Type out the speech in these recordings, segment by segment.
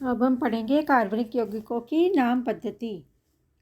अब हम पढ़ेंगे कार्बनिक यौगिकों की नाम पद्धति।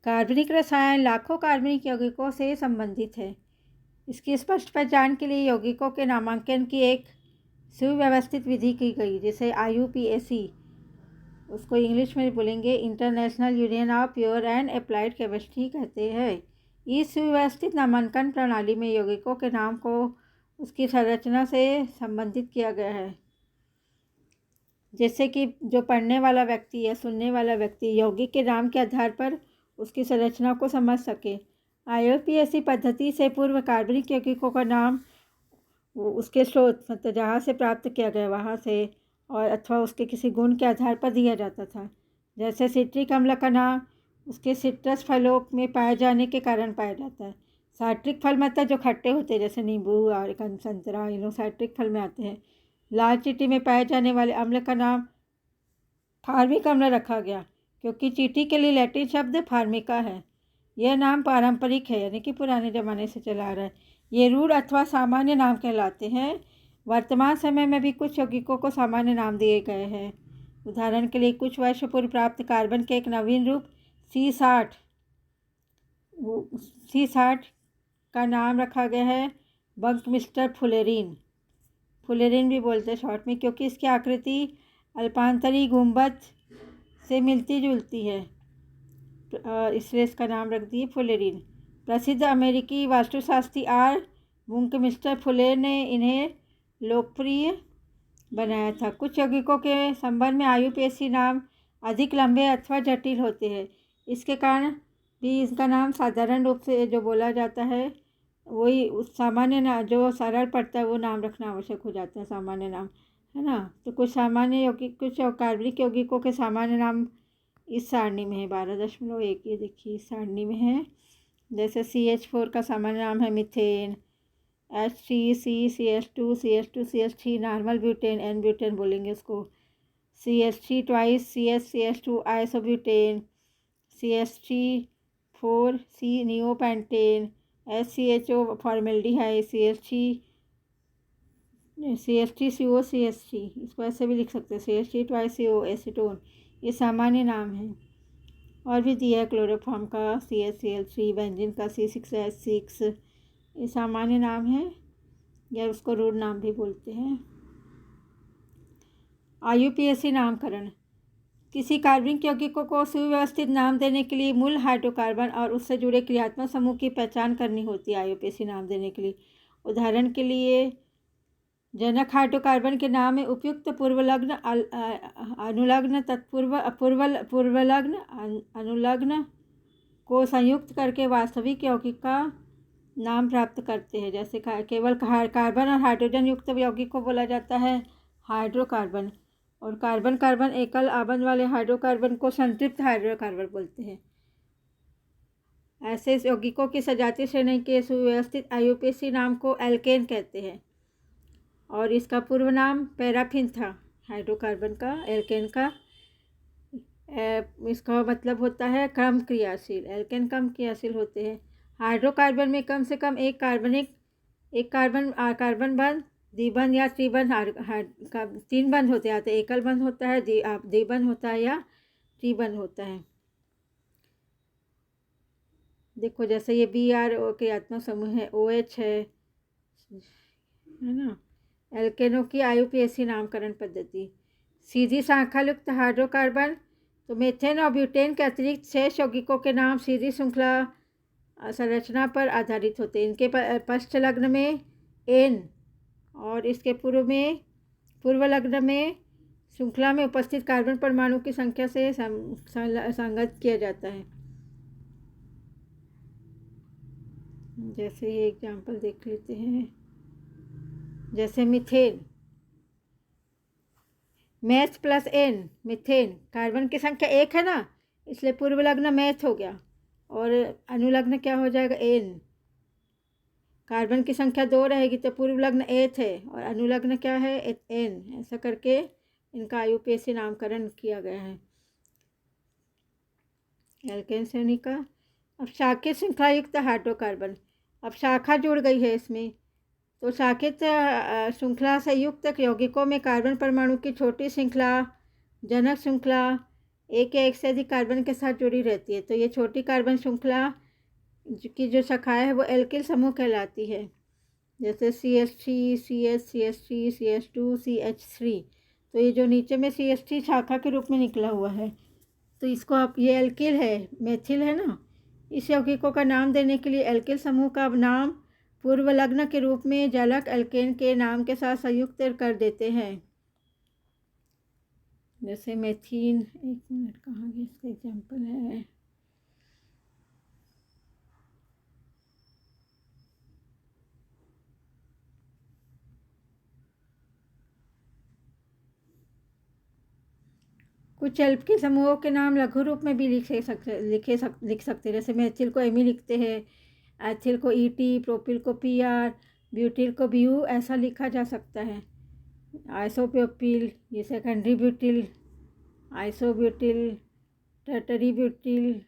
कार्बनिक रसायन लाखों कार्बनिक यौगिकों से संबंधित है। इसकी स्पष्ट पहचान के लिए यौगिकों के नामांकन की एक सुव्यवस्थित विधि की गई, जिसे IUPAC, उसको इंग्लिश में बोलेंगे international union of pure and applied chemistry कहते हैं। इस सुव्यवस्थित नामांकन प्रणाली में यौगिकों के नाम को उसकी संरचना से संबंधित किया गया है, जैसे कि जो पढ़ने वाला व्यक्ति या सुनने वाला व्यक्ति यौगिक के नाम के आधार पर उसकी संरचना को समझ सके। IUPAC पद्धति से पूर्व कार्बनिक यौगिकों का नाम उसके स्रोत, मतलब जहाँ से प्राप्त किया गया वहाँ से, और अथवा उसके किसी गुण के आधार पर दिया जाता था। जैसे सिट्रिक अम्ल का नाम उसके सिट्रस फलों में पाए जाने के कारण पाया जाता है। साइट्रिक फल मतलब जो खट्टे होते हैं, जैसे नींबू और संतरा, इन लोग साइट्रिक फल में आते हैं। लाल चींटी में पाए जाने वाले अम्ल का नाम फार्मिक अम्ल रखा गया, क्योंकि चींटी के लिए लैटिन शब्द फार्मिका है। यह नाम पारंपरिक है, यानी कि पुराने ज़माने से चला आ रहा है। ये रूढ़ अथवा सामान्य नाम कहलाते हैं। वर्तमान समय में भी कुछ यौगिकों को सामान्य नाम दिए गए हैं। उदाहरण के लिए कुछ वर्ष पूर्व प्राप्त कार्बन के एक नवीन रूप C60 का नाम रखा गया है बंकमिस्टर फुलेरिन। फुलेरिन भी बोलते हैं शॉर्ट में, क्योंकि इसकी आकृति अल्पांतरी गुंबद से मिलती जुलती है, इसलिए इसका नाम रख दिए फुलेरिन। प्रसिद्ध अमेरिकी वास्तुशास्त्री बंकमिस्टर फुलेर ने इन्हें लोकप्रिय बनाया था। कुछ यौगिकों के संबंध में IUPAC नाम अधिक लंबे अथवा जटिल होते हैं। इसके कारण भी इसका नाम साधारण रूप से जो बोला जाता है वही उस सामान्य नाम जो सरल पड़ता है वो नाम रखना आवश्यक हो जाता है, सामान्य नाम, है ना। तो कुछ सामान्य यौगिक, कुछ कार्बनिक यौगिकों के सामान्य नाम इस सारणी में है 12.1, ये देखिए इस सारणी में है। जैसे CH4 का सामान्य नाम है methane, H3CCH2CH2CH3 normal butane, N butane बोलेंगे उसको। CH3 twice CH2 isobutane, CH3 4C neopentane, SCHO formaldehyde, CH3CO इसको ऐसे भी लिख सकते हैं, CH3 ट्वाइस CO एसीटोन। ये सामान्य नाम है। और भी दिया है क्लोरोफॉर्म का CHCl3, बेंजीन का C6H6, ये सामान्य नाम है या उसको रूढ़ नाम भी बोलते हैं। IUPAC नामकरण। किसी कार्बनिक यौगिकों को सुव्यवस्थित नाम देने के लिए मूल हाइड्रोकार्बन और उससे जुड़े क्रियात्मक समूह की पहचान करनी होती है IUPAC नाम देने के लिए। उदाहरण के लिए जनक हाइड्रोकार्बन के नाम में उपयुक्त पूर्वलग्न, अनुलग्न, पूर्वलग्न, अनुलग्न को संयुक्त करके वास्तविक यौगिक का नाम प्राप्त करते हैं। जैसे केवल कार्बन और हाइड्रोजन युक्त यौगिक को बोला जाता है हाइड्रोकार्बन, और कार्बन कार्बन एकल आबंध वाले हाइड्रोकार्बन को संतृप्त हाइड्रोकार्बन बोलते हैं। ऐसे यौगिकों की सजातीय श्रेणी के सुव्यवस्थित IUPAC नाम को एल्केन कहते हैं, और इसका पूर्व नाम पैराफिन था हाइड्रोकार्बन का, एल्केन का। इसका मतलब होता है कम क्रियाशील, एल्केन कम क्रियाशील होते हैं। हाइड्रोकार्बन में कम से कम एक कार्बन बंध, द्विबंध या त्रिबंध, 3 बंध होते हैं। एकल बंध होता है, द्विबंध होता है या त्रिबंध होता है। देखो जैसे ये Br क्रियात्मक समूह है, OH है ना। एल्केनों की IUPAC नामकरण पद्धति। सीधी शाखायुक्त हाइड्रोकार्बन, तो मीथेन और ब्यूटेन के अतिरिक्त शेष यौगिकों के नाम सीधी श्रृंखला संरचना पर आधारित होते हैं। इनके पश्च लग्न में N और इसके पूर्व लग्न में श्रृंखला में उपस्थित कार्बन परमाणु की संख्या से संगत किया जाता है। जैसे ये एग्जाम्पल देख लेते हैं। जैसे methane, math plus N, methane, carbon की संख्या 1 है ना, इसलिए पूर्व लग्न मैथ हो गया, और अनुलग्न क्या हो जाएगा N। कार्बन की संख्या 2 रहेगी तो पूर्व लग्न 8 है और अनुलग्न क्या है N। ऐसा करके इनका IUPAC नामकरण किया गया है एल्केन श्रेणी का। अब शाखित श्रृंखला युक्त हाइड्रोकार्बन, अब शाखा जुड़ गई है इसमें, तो शाखित श्रृंखला से युक्त यौगिकों में कार्बन परमाणु की छोटी श्रृंखला जनक श्रृंखला एक या एक से अधिक कार्बन के साथ जुड़ी रहती है। तो ये छोटी कार्बन श्रृंखला की जो शाखाएं है वो एल्किल समूह कहलाती है, जैसे CH3, CS, CH3, CH2, CH3। तो ये जो नीचे में CH3 शाखा के रूप में निकला हुआ है, तो इसको आप, ये एल्किल है, मेथिल है ना। इस यौगिकों का नाम देने के लिए एल्किल समूह का नाम पूर्व लग्न के रूप में जलक एल्केन के नाम के साथ संयुक्त कर देते हैं। जैसे मेथीन, एक मिनट, कहाँ गया इसका एग्जाम्पल है, कुछ एल्किल समूहों के नाम लघु रूप में भी लिख सकते, जैसे मेथिल को एमी लिखते हैं, एथिल को ET, प्रोपिल को PR, ब्यूटिल को BU, ऐसा लिखा जा सकता है। आइसोप्रोपिल, ये secondary butyl, isobutyl, Tartary butyl,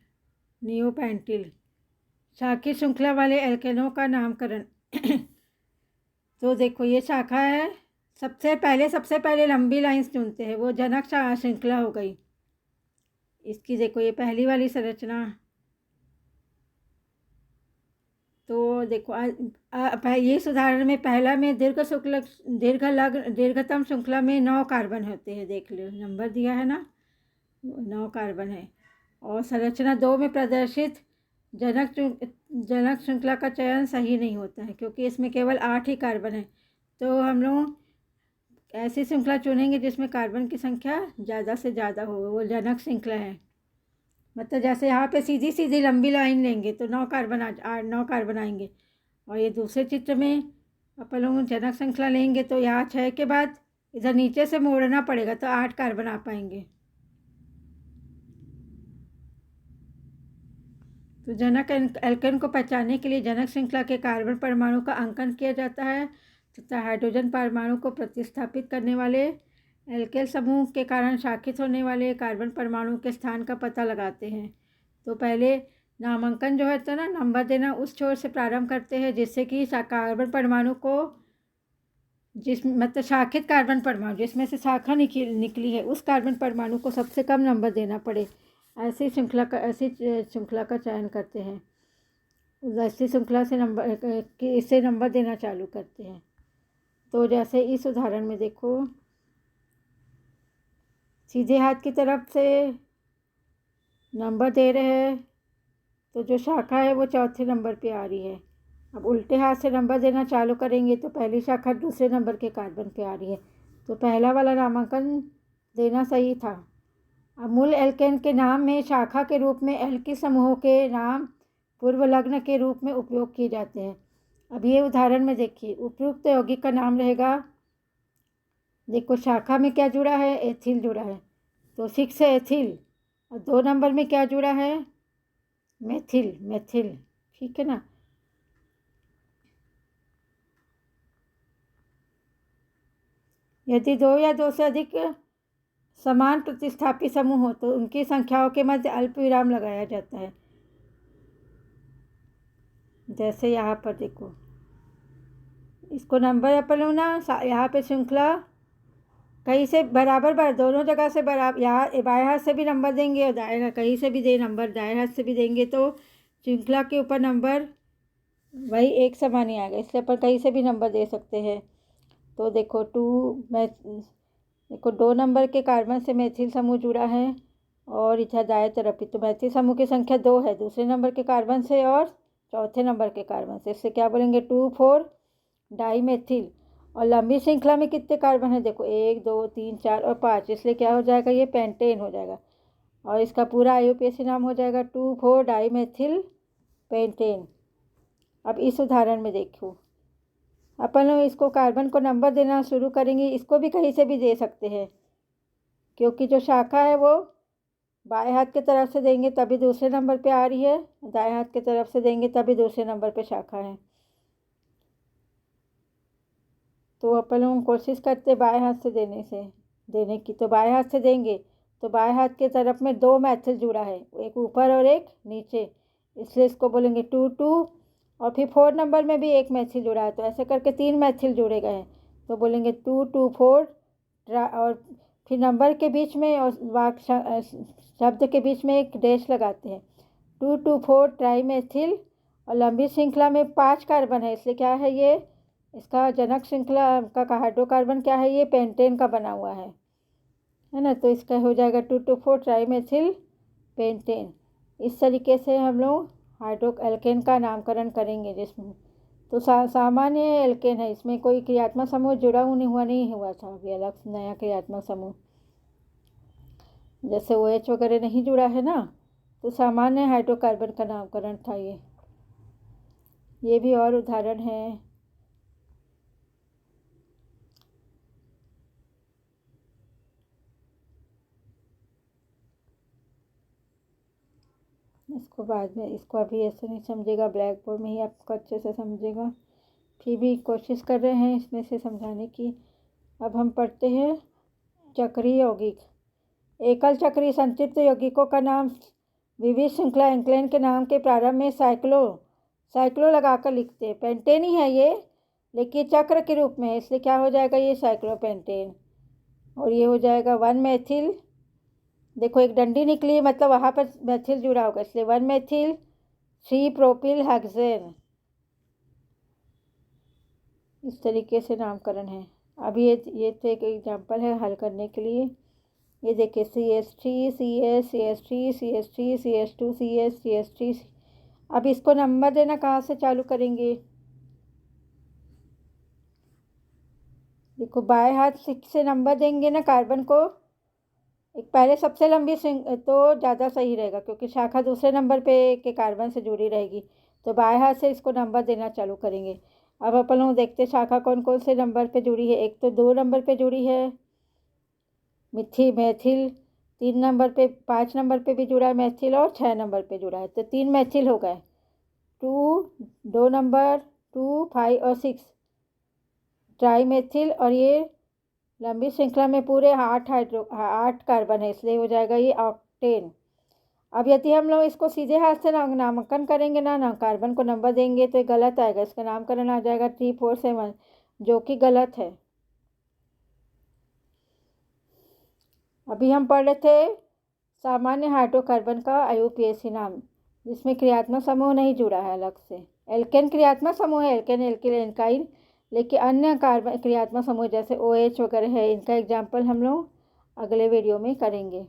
नियोपेंटिल। शाखी श्रृंखला वाले एल्केनों का नामकरण तो देखो ये शाखा है, सबसे पहले लंबी लाइंस चुनते हैं, वो जनक श्रृंखला हो गई। इसकी देखो ये पहली वाली संरचना, तो देखो ये इस उदाहरण में पहला में दीर्घतम श्रृंखला में 9 कार्बन होते हैं, देख लो नंबर दिया है ना, 9 कार्बन है। और संरचना 2 में प्रदर्शित जनक श्रृंखला का चयन सही नहीं होता है, क्योंकि इसमें केवल 8 ही कार्बन है। तो हम लोग ऐसी श्रृंखला चुनेंगे जिसमें कार्बन की संख्या ज़्यादा से ज़्यादा हो, वो जनक श्रृंखला है। मतलब जैसे यहाँ पे सीधी लंबी लाइन लेंगे तो 9 कार्बन आएंगे, और ये दूसरे चित्र में अपन लोग जनक श्रृंखला लेंगे तो यहाँ 6 के बाद इधर नीचे से मोड़ना पड़ेगा तो 8 कार्बन आ पाएंगे। तो जनक एल्केन को पहचानने के लिए जनक श्रृंखला के कार्बन परमाणु का अंकन किया जाता है तथा हाइड्रोजन परमाणु को प्रतिस्थापित करने वाले एल्केल समूह के कारण शाखित होने वाले कार्बन परमाणु के स्थान का पता लगाते हैं। तो पहले नामांकन जो है ना, नंबर देना उस छोर से प्रारंभ करते हैं जिससे कि कार्बन परमाणु को, मतलब शाखित कार्बन परमाणु जिसमें से शाखा निकली है, उस कार्बन परमाणु को सबसे कम नंबर देना पड़े, ऐसी श्रृंखला का चयन करते हैं। ऐसी श्रृंखला से इससे नंबर देना चालू करते हैं। तो जैसे इस उदाहरण में देखो, सीधे हाथ की तरफ से नंबर दे रहे हैं तो जो शाखा है वो चौथे नंबर पे आ रही है। अब उल्टे हाथ से नंबर देना चालू करेंगे तो पहली शाखा दूसरे नंबर के कार्बन पे आ रही है, तो पहला वाला नामांकन देना सही था। अब मूल एल्केन के नाम में शाखा के रूप में एल्किल समूहों के नाम पूर्व लग्न के रूप में उपयोग किए जाते हैं। अब ये उदाहरण में देखिए, उपयुक्त यौगिक का नाम रहेगा, देखो शाखा में क्या जुड़ा है, एथिल जुड़ा है, तो 6 है एथिल, और 2 नंबर में क्या जुड़ा है, मेथिल, ठीक है ना। यदि 2 या 2 से अधिक समान प्रतिस्थापी समूह हो तो उनकी संख्याओं के मध्य अल्प विराम लगाया जाता है। जैसे यहाँ पर देखो, इसको नंबर अपन लोग ना, यहाँ पे श्रृंखला कहीं से बराबर दोनों जगह से बराबर, यहाँ बाएं हाथ से भी नंबर देंगे और दाएं कहीं से भी दे नंबर, दाएं हाथ से भी देंगे तो श्रृंखला के ऊपर नंबर वही एक समान ही आएगा, इसलिए अपन कहीं से भी नंबर दे सकते हैं। तो देखो 2 नंबर के कार्बन से मेथिल समूह जुड़ा है और इधर दाएं तरफ ही, तो मेथिल समूह की संख्या 2 है दूसरे नंबर के कार्बन से और चौथे नंबर के कार्बन से, इससे क्या बोलेंगे 2,4 डाई मेथिल। और लंबी श्रृंखला में कितने कार्बन है, देखो 1, 2, 3, 4 और 5, इसलिए क्या हो जाएगा, ये पेंटेन हो जाएगा और इसका पूरा IUPAC नाम हो जाएगा 2,4 डाई मेथिल पेंटेन। अब इस उदाहरण में देखो, अपन लोग इसको कार्बन को नंबर देना शुरू करेंगे, इसको भी कहीं से भी दे सकते हैं क्योंकि जो शाखा है वो बाएं हाथ की तरफ से देंगे तभी दूसरे नंबर पे आ रही है, दाएं हाथ की तरफ से देंगे तभी दूसरे नंबर पे शाखा है। तो अपन लोग कोशिश करते बाएं हाथ से देने की, तो बाएं हाथ से देंगे तो बाएं हाथ की तरफ में 2 मेथिल जुड़ा है, एक ऊपर और एक नीचे, इसलिए इसको बोलेंगे 2,2, और फिर 4 नंबर में भी एक मेथिल जुड़ा है, तो ऐसे करके 3 मेथिल जुड़े गए हैं, तो बोलेंगे 2,2,4 और फिर नंबर के बीच में और वाक्य शब्द के बीच में एक डैश लगाते हैं। 2,2,4 ट्राईमेथिल और लंबी श्रृंखला में 5 कार्बन है, इसलिए क्या है ये, इसका जनक श्रृंखला का हाइड्रोकार्बन क्या है, ये पेंटेन का बना हुआ है ना। तो इसका हो जाएगा 2,2,4 ट्राईमेथिल पेंटेन। इस तरीके से हम लोग हाइड्रो एल्केन का नामकरण करेंगे। जिसमें तो सामान्य एल्केन है, इसमें कोई क्रियात्मक समूह जुड़ा नहीं हुआ था, अभी अलग नया क्रियात्मक समूह, जैसे OH वगैरह नहीं जुड़ा है ना, तो सामान्य हाइड्रोकार्बन का नामकरण था ये भी और उदाहरण है। इसको बाद में, इसको अभी ऐसे नहीं समझेगा, ब्लैक बोर्ड में ही आपको अच्छे से समझेगा, फिर भी कोशिश कर रहे हैं इसमें से समझाने की। अब हम पढ़ते हैं चक्रीय यौगिक। एकल चक्रीय संतृप्त यौगिकों का नाम विविध श्रृंखला एल्केन के नाम के प्रारंभ में साइक्लो लगाकर लिखते हैं। पेंटेन ही है ये, लेकिन चक्र के रूप में है, इसलिए क्या हो जाएगा, ये साइक्लोपेंटेन। और ये हो जाएगा 1-मेथिल, देखो एक डंडी निकली, मतलब वहाँ पर मेथिल जुड़ा होगा, इसलिए 1-मेथिल 3-प्रोपिल हेक्सेन। इस तरीके से नामकरण है। अब ये तो एक एग्जांपल है हल करने के लिए। ये देखिए CH3 CS CH3 CH3 CH2 CS CH3। अब इसको नंबर देना कहाँ से चालू करेंगे, देखो बाएं हाथ से नंबर देंगे ना कार्बन को, एक पहले सबसे लंबी तो ज़्यादा सही रहेगा, क्योंकि शाखा दूसरे नंबर पे के कार्बन से जुड़ी रहेगी, तो बाएं हाथ से इसको नंबर देना चालू करेंगे। अब अपन लोग देखते शाखा कौन कौन से नंबर पे जुड़ी है। एक तो 2 नंबर पे जुड़ी है मेथिल, 3 नंबर पे, 5 नंबर पे भी जुड़ा है मेथिल, और 6 नंबर पे जुड़ा है, तो 3 मेथिल हो गए। 2 नंबर 2, 5 और 6 ट्राईमेथिल, और ये लंबी श्रृंखला में पूरे 8 कार्बन है, इसलिए हो जाएगा ये ऑक्टेन। अब यदि हम लोग इसको सीधे हाथ से नामांकन करेंगे ना कार्बन को नंबर देंगे, तो ये गलत आएगा, इसका नामकरण आ जाएगा 3-4-7, जो कि गलत है। अभी हम पढ़ रहे थे सामान्य हाइड्रोकार्बन का IUPAC नाम, जिसमें क्रियात्मक समूह नहीं जुड़ा है अलग से। एल्केन क्रियात्मक समूह है, एल्केन एल्किल एल्काइल, लेकिन अन्य कार्बन क्रियात्मक समूह जैसे OH वगैरह है, इनका एग्जाम्पल हम लोग अगले वीडियो में करेंगे।